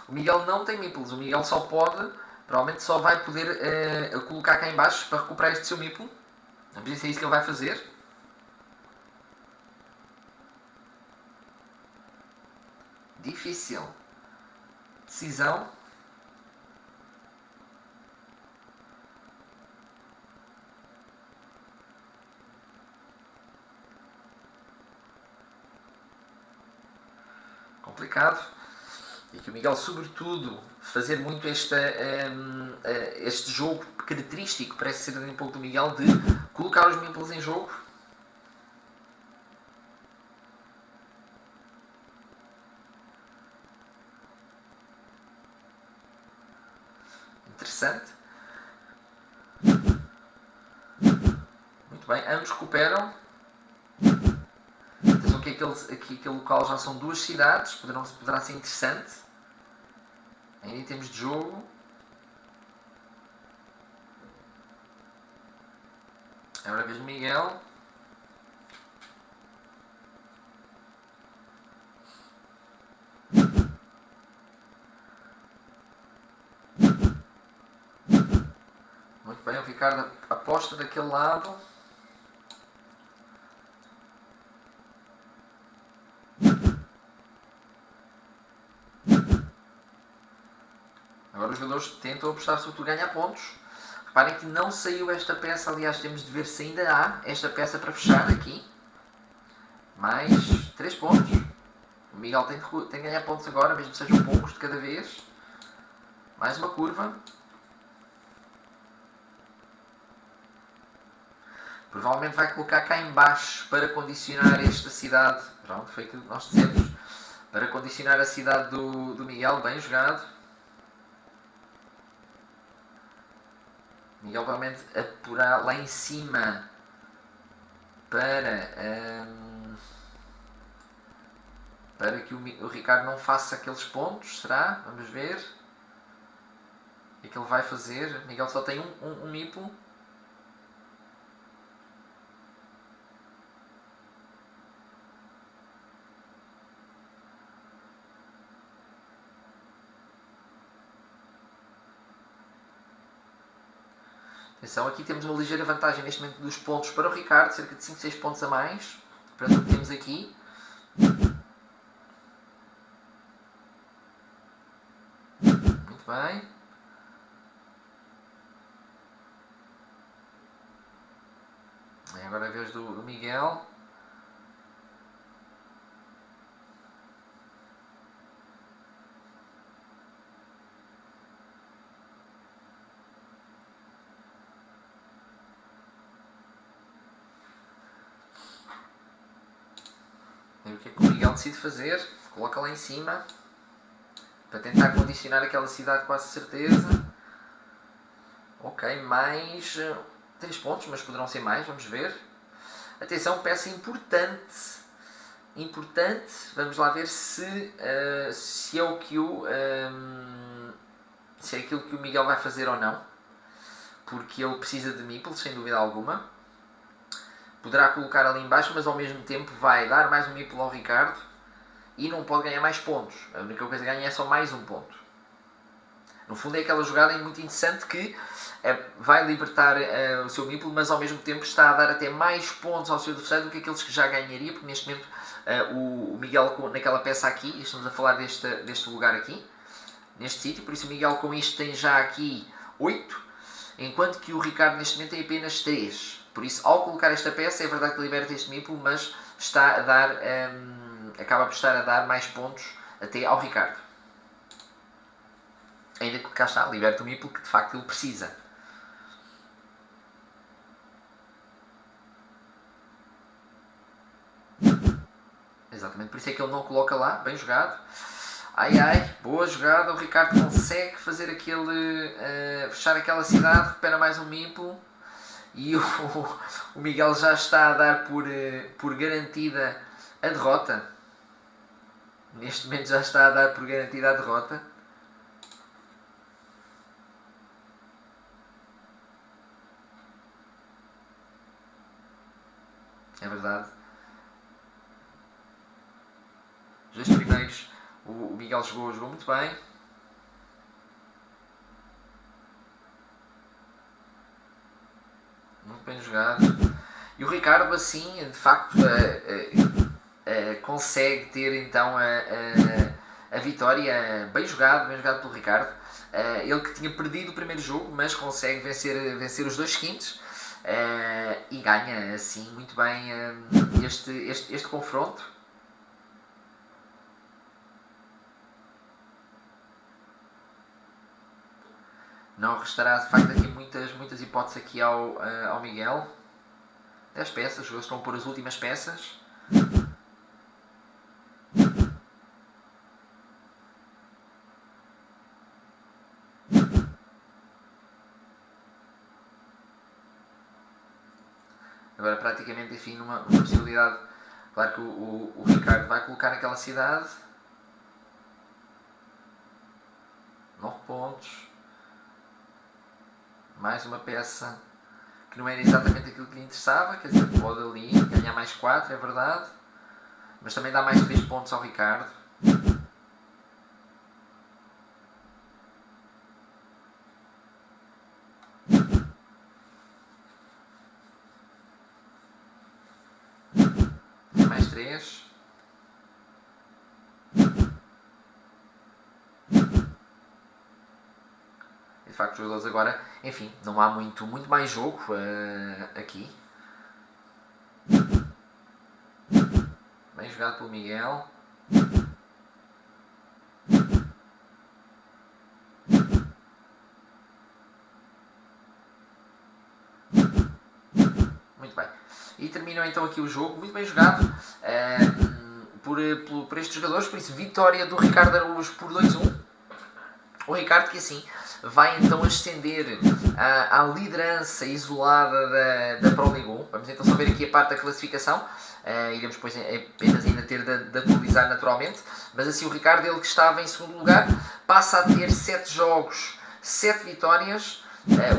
o Miguel não tem meeples. O Miguel só pode, provavelmente só vai poder colocar cá em baixo para recuperar este seu meeple. Vamos ver se é isso que ele vai fazer. Difícil. Decisão. Complicado. E que o Miguel, sobretudo, fazer muito este jogo característico, parece ser um pouco do Miguel, de colocar os meeples em jogo. Interessante. Muito bem, ambos recuperam. Atenção que aquele local já são 2 cidades, poderá ser interessante. Ainda em termos de jogo. Agora a vez do Miguel. Muito bem, o Ricardo aposta daquele lado. Agora os jogadores tentam apostar sobretudo ganhar pontos. Reparem que não saiu esta peça, aliás temos de ver se ainda há esta peça para fechar aqui. Mais 3 pontos. O Miguel tem de ganhar pontos agora, mesmo que sejam poucos de cada vez. Mais uma curva. Provavelmente vai colocar cá em baixo para condicionar esta cidade. Pronto, foi aquilo que nós dissemos. Para condicionar a cidade do Miguel. Bem jogado. Miguel provavelmente apurar lá em cima para que o Ricardo não faça aqueles pontos. Será? Vamos ver. O que é que ele vai fazer? Miguel só tem um meeple. Atenção, aqui temos uma ligeira vantagem neste momento dos pontos para o Ricardo, cerca de 5, 6 pontos a mais para o que temos aqui. Muito bem. E agora a vez do Miguel. E o que é que o Miguel decide fazer? Coloca lá em cima para tentar condicionar aquela cidade, quase certeza. Ok, mais 3 pontos, mas poderão ser mais, vamos ver. Atenção, peça importante. Importante, vamos lá ver se é o que se é aquilo que o Miguel vai fazer ou não. Porque ele precisa de meeples, sem dúvida alguma. Poderá colocar ali em baixo, mas ao mesmo tempo vai dar mais um meeple ao Ricardo e não pode ganhar mais pontos. A única coisa que ganha é só mais um ponto. No fundo é aquela jogada muito interessante que vai libertar o seu meeple, mas ao mesmo tempo está a dar até mais pontos ao seu adversário do que aqueles que já ganharia, porque neste momento o Miguel naquela peça aqui, estamos a falar deste lugar aqui, neste sítio, por isso o Miguel com isto tem já aqui 8, enquanto que o Ricardo neste momento tem apenas 3. Por isso, ao colocar esta peça, é verdade que liberta este meeple, mas está a dar, acaba por estar a dar mais pontos até ao Ricardo. Ainda que cá está, liberta o meeple que de facto ele precisa. Exatamente, por isso é que ele não coloca lá, bem jogado. Ai ai, boa jogada, o Ricardo consegue fazer aquele, fechar aquela cidade, recupera mais um meeple. E o Miguel já está a dar por garantida a derrota. Neste momento já está a dar por garantida a derrota. É verdade. Os dois primeiros o Miguel jogou muito bem. Muito bem jogado. E o Ricardo assim, de facto, consegue ter então a vitória. Bem jogado pelo Ricardo. Ele que tinha perdido o primeiro jogo, mas consegue vencer os dois seguintes. E ganha assim muito bem este confronto. Não restará de facto aqui muitas hipóteses aqui ao Miguel. 10 peças, os jogadores estão a pôr as últimas peças. Agora praticamente, enfim, numa possibilidade. Claro que o Ricardo vai colocar naquela cidade 9 pontos. Mais uma peça que não era exatamente aquilo que lhe interessava, quer dizer, pode ali ganhar mais 4, é verdade, mas também dá mais 3 pontos ao Ricardo. Mais 3. De facto, os jogadores agora, enfim, não há muito mais jogo aqui. Bem jogado pelo Miguel. Muito bem. E terminou então aqui o jogo. Muito bem jogado por estes jogadores. Por isso, vitória do Ricardo Araújo por 2-1. O Ricardo que assim vai então ascender à liderança isolada da Pro League 1. Vamos então só ver aqui a parte da classificação. Iremos depois apenas ainda ter de atualizar naturalmente. Mas assim o Ricardo, ele que estava em segundo lugar, passa a ter 7 jogos, 7 vitórias.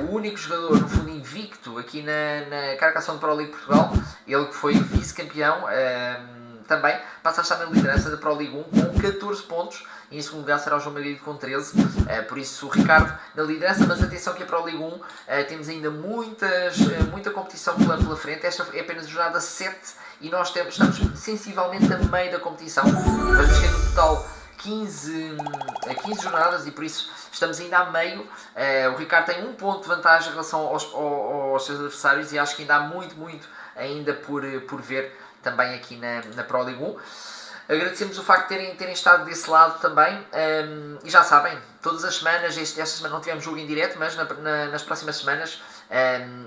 O único jogador, no fundo, invicto aqui na Carcassonne Pro League Portugal. Ele que foi vice-campeão também, passa a estar na liderança da Pro League 1 com 14 pontos. E em segundo lugar será o João Margarida com 13. Por isso o Ricardo na liderança, mas atenção que a Pro League 1 temos ainda muita competição pela frente. Esta é apenas a jornada 7 e nós estamos sensivelmente a meio da competição. Vamos ter no total 15 jornadas e por isso estamos ainda a meio. O Ricardo tem um ponto de vantagem em relação aos seus adversários e acho que ainda há muito ainda por ver também aqui na Pro League 1. Agradecemos o facto de terem estado desse lado também. E já sabem, todas as semanas, esta semana não tivemos jogo em direto, mas nas próximas semanas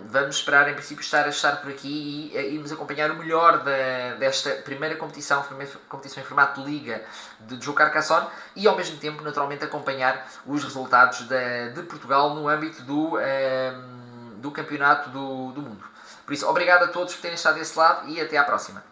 vamos esperar em princípio estar por aqui e irmos acompanhar o melhor desta primeira competição em formato de liga de jogo Carcassonne e ao mesmo tempo naturalmente acompanhar os resultados de Portugal no âmbito do campeonato do mundo. Por isso, obrigado a todos por terem estado desse lado e até à próxima.